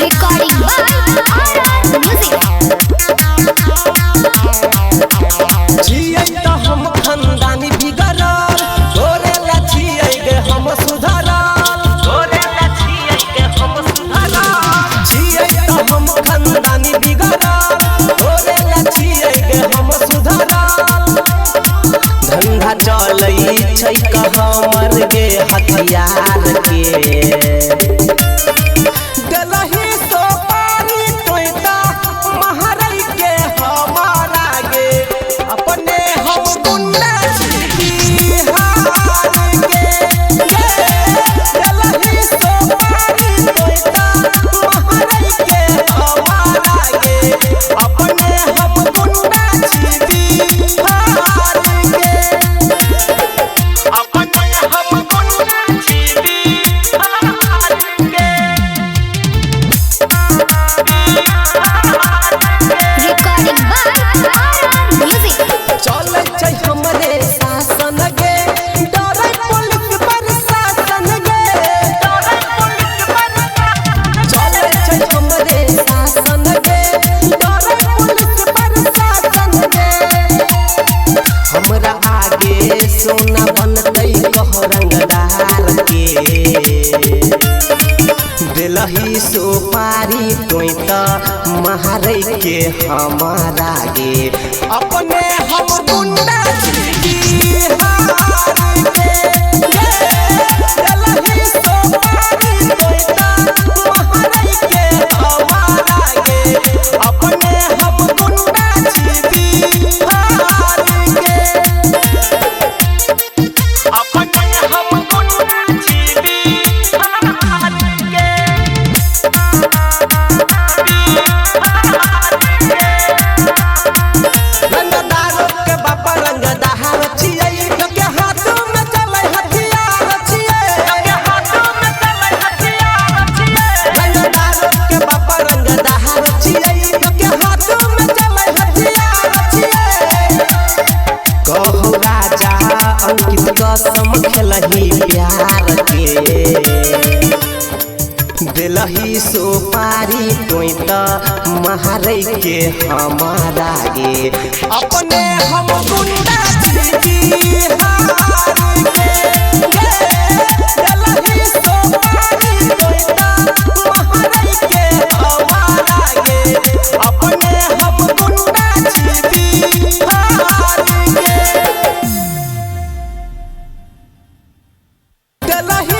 Recording by RR Music. जियै त हम खानदानी बिगड़ल तोरे ला जियै गे हम सुधरल तोरे ला जियै गे हम सुधरल जियै त हम खानदानी बिगड़ल तोरे ला जियै गे हम सुधरल धंधा चलै छै हमर गे हथियार के गलही सोपारी तोइता महरई के हमारा गे अपने हम गुंडा बिहार के गलही सोपारी तोइता महरई के हमारा गे अपने हम गुंडा बिहार के अपने हम गुंडा बिहार के Recording by RR Music. चले छै हमरे शासन गे डरै पुलिस प्रशासन गे डरै पुलिस प्रशासन चले छै हमरे शासन गे डरै पुलिस प्रशासन गे हमरा आगे सोना बनतै कह रंगदार के दिलही सोपारी तोई त महारई के हमारा गे अपने हम गुंडा बिहार के दिलही सोपारी तोई त महारई के हमारा गे अपने हम गुंडा बिहार के अपने हम गुंडा बिहार के रंगदारों के बापा रंगदार छियै के हाथों में चले हथियार छियै के हाथों में चले हथियार छियै रंगदारों के बापा रंगदार छियै के हाथों में चले हथियार छियै कहू राजा अंकित कसम खेलही प्यार के दिलही सोपारी तोई त महारई के हमारा गे अपने हम गुंडा बिहार के दिलही सोपारी तोई त महारई के हमारा गे अपने हम गुंडा बिहार के दिलही